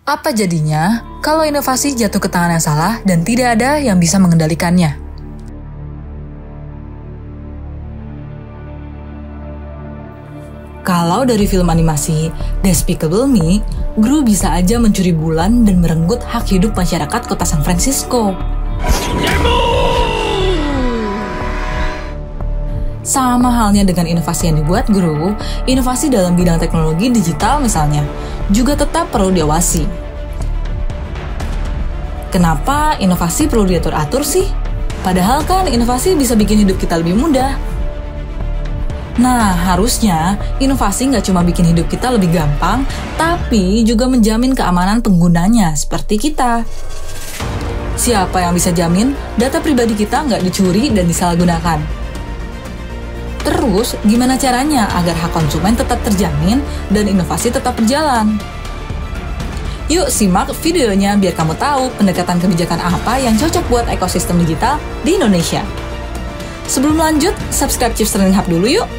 Apa jadinya kalau inovasi jatuh ke tangan yang salah dan tidak ada yang bisa mengendalikannya? Kalau dari film animasi Despicable Me, Gru bisa aja mencuri bulan dan merenggut hak hidup masyarakat kota San Francisco. Sama halnya dengan inovasi yang dibuat Gru, inovasi dalam bidang teknologi digital misalnya, juga tetap perlu diawasi. Kenapa inovasi perlu diatur-atur sih? Padahal kan inovasi bisa bikin hidup kita lebih mudah. Nah, harusnya inovasi nggak cuma bikin hidup kita lebih gampang, tapi juga menjamin keamanan penggunanya, seperti kita. Siapa yang bisa jamin data pribadi kita nggak dicuri dan disalahgunakan? Terus, gimana caranya agar hak konsumen tetap terjamin dan inovasi tetap berjalan? Yuk simak videonya biar kamu tahu pendekatan kebijakan apa yang cocok buat ekosistem digital di Indonesia. Sebelum lanjut, subscribe Chips Learning Hub dulu yuk!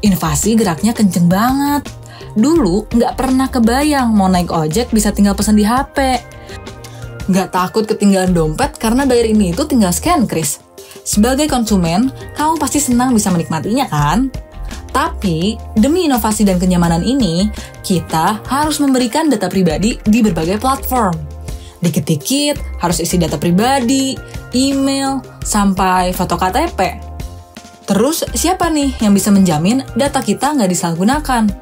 Inovasi geraknya kenceng banget. Dulu nggak pernah kebayang mau naik ojek bisa tinggal pesan di HP. Nggak takut ketinggalan dompet karena bayar ini itu tinggal scan kris. Sebagai konsumen, kamu pasti senang bisa menikmatinya kan? Tapi, demi inovasi dan kenyamanan ini, kita harus memberikan data pribadi di berbagai platform. Dikit-dikit harus isi data pribadi, email, sampai foto KTP. Terus, siapa nih yang bisa menjamin data kita nggak disalahgunakan?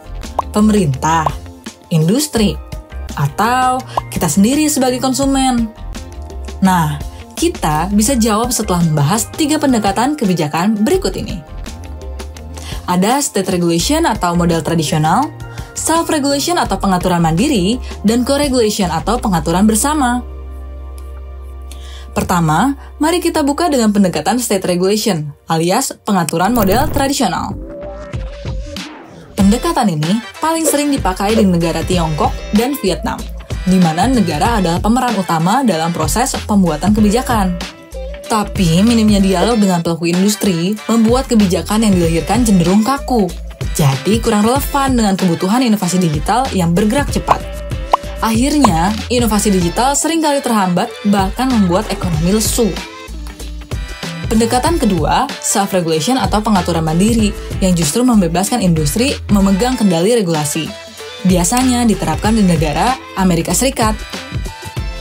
Pemerintah, industri, atau kita sendiri sebagai konsumen? Nah, kita bisa jawab setelah membahas 3 pendekatan kebijakan berikut ini. Ada state regulation atau model tradisional, self-regulation atau pengaturan mandiri, dan co-regulation atau pengaturan bersama. Pertama, mari kita buka dengan pendekatan state regulation, alias pengaturan model tradisional. Pendekatan ini paling sering dipakai di negara Tiongkok dan Vietnam, di mana negara adalah pemeran utama dalam proses pembuatan kebijakan. Tapi, minimnya dialog dengan pelaku industri membuat kebijakan yang dilahirkan cenderung kaku, jadi kurang relevan dengan kebutuhan inovasi digital yang bergerak cepat. Akhirnya, inovasi digital seringkali terhambat, bahkan membuat ekonomi lesu. Pendekatan kedua, self-regulation atau pengaturan mandiri, yang justru membebaskan industri memegang kendali regulasi. Biasanya diterapkan di negara Amerika Serikat.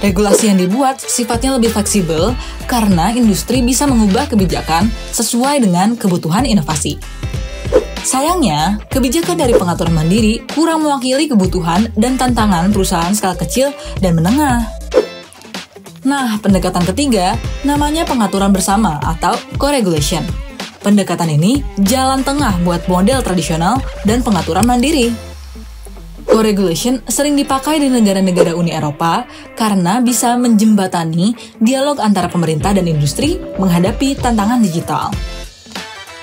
Regulasi yang dibuat sifatnya lebih fleksibel karena industri bisa mengubah kebijakan sesuai dengan kebutuhan inovasi. Sayangnya, kebijakan dari pengaturan mandiri kurang mewakili kebutuhan dan tantangan perusahaan skala kecil dan menengah. Nah, pendekatan ketiga namanya pengaturan bersama atau co-regulation. Pendekatan ini jalan tengah buat model tradisional dan pengaturan mandiri. Co-regulation sering dipakai di negara-negara Uni Eropa karena bisa menjembatani dialog antara pemerintah dan industri menghadapi tantangan digital.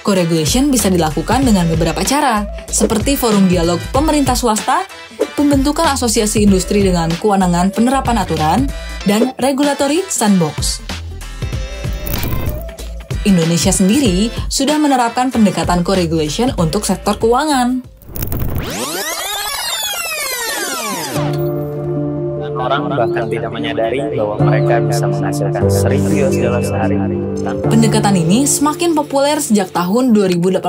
Co-regulation bisa dilakukan dengan beberapa cara, seperti forum dialog pemerintah swasta, pembentukan asosiasi industri dengan kewenangan penerapan aturan, dan regulatory sandbox. Indonesia sendiri sudah menerapkan pendekatan co-regulation untuk sektor keuangan. Orang bahkan tidak menyadari bahwa mereka bisa menghasilkan $1.000.000 dalam sehari. Pendekatan ini semakin populer sejak tahun 2018,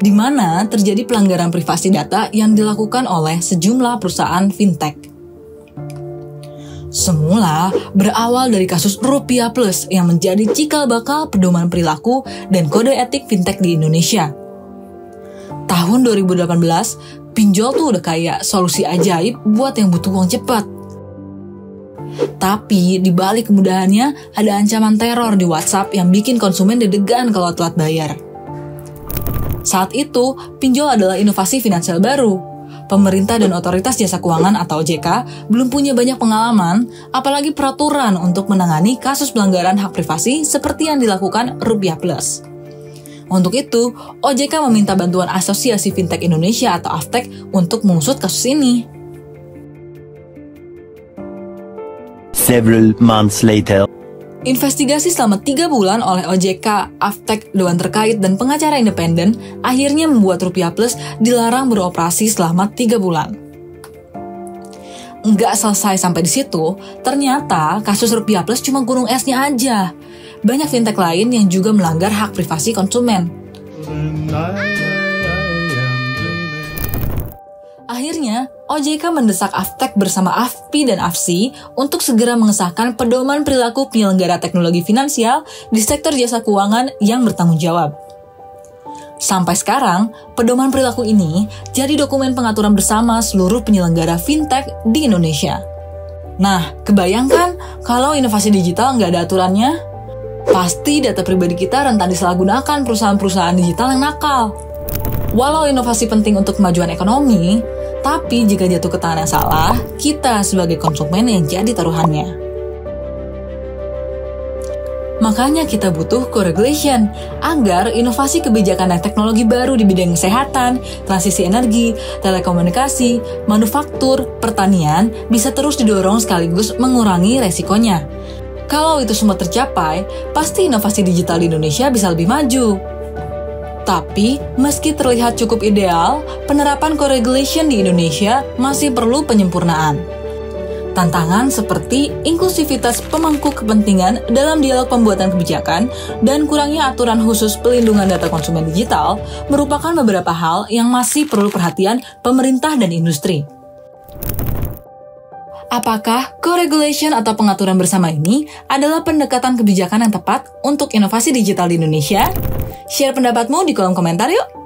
di mana terjadi pelanggaran privasi data yang dilakukan oleh sejumlah perusahaan fintech. Semula berawal dari kasus Rupiah Plus yang menjadi cikal bakal pedoman perilaku dan kode etik fintech di Indonesia. Tahun 2018, pinjol tuh udah kayak solusi ajaib buat yang butuh uang cepat. Tapi di balik kemudahannya ada ancaman teror di WhatsApp yang bikin konsumen deg-degan kalau telat bayar. Saat itu, pinjol adalah inovasi finansial baru. Pemerintah dan otoritas jasa keuangan atau OJK belum punya banyak pengalaman, apalagi peraturan untuk menangani kasus pelanggaran hak privasi seperti yang dilakukan Rupiah Plus. Untuk itu, OJK meminta bantuan Asosiasi Fintech Indonesia atau AFTEK untuk mengusut kasus ini. Several months later. Investigasi selama 3 bulan oleh OJK, Aftek, Dewan Terkait, dan pengacara independen akhirnya membuat Rupiah Plus dilarang beroperasi selama 3 bulan. Nggak selesai sampai di situ, ternyata kasus Rupiah Plus cuma gunung esnya aja. Banyak fintech lain yang juga melanggar hak privasi konsumen. Akhirnya, OJK mendesak Aftek bersama AFPI dan AFSI untuk segera mengesahkan pedoman perilaku penyelenggara teknologi finansial di sektor jasa keuangan yang bertanggung jawab. Sampai sekarang, pedoman perilaku ini jadi dokumen pengaturan bersama seluruh penyelenggara fintech di Indonesia. Nah, kebayangkan kalau inovasi digital nggak ada aturannya? Pasti data pribadi kita rentan disalahgunakan perusahaan-perusahaan digital yang nakal. Walau inovasi penting untuk kemajuan ekonomi, tapi jika jatuh ke tangan yang salah, kita sebagai konsumen yang jadi taruhannya. Makanya kita butuh co-regulation, agar inovasi kebijakan dan teknologi baru di bidang kesehatan, transisi energi, telekomunikasi, manufaktur, pertanian bisa terus didorong sekaligus mengurangi resikonya. Kalau itu semua tercapai, pasti inovasi digital di Indonesia bisa lebih maju. Tapi, meski terlihat cukup ideal, penerapan co-regulation di Indonesia masih perlu penyempurnaan. Tantangan seperti inklusivitas pemangku kepentingan dalam dialog pembuatan kebijakan dan kurangnya aturan khusus pelindungan data konsumen digital merupakan beberapa hal yang masih perlu perhatian pemerintah dan industri. Apakah co-regulation atau pengaturan bersama ini adalah pendekatan kebijakan yang tepat untuk inovasi digital di Indonesia? Share pendapatmu di kolom komentar yuk!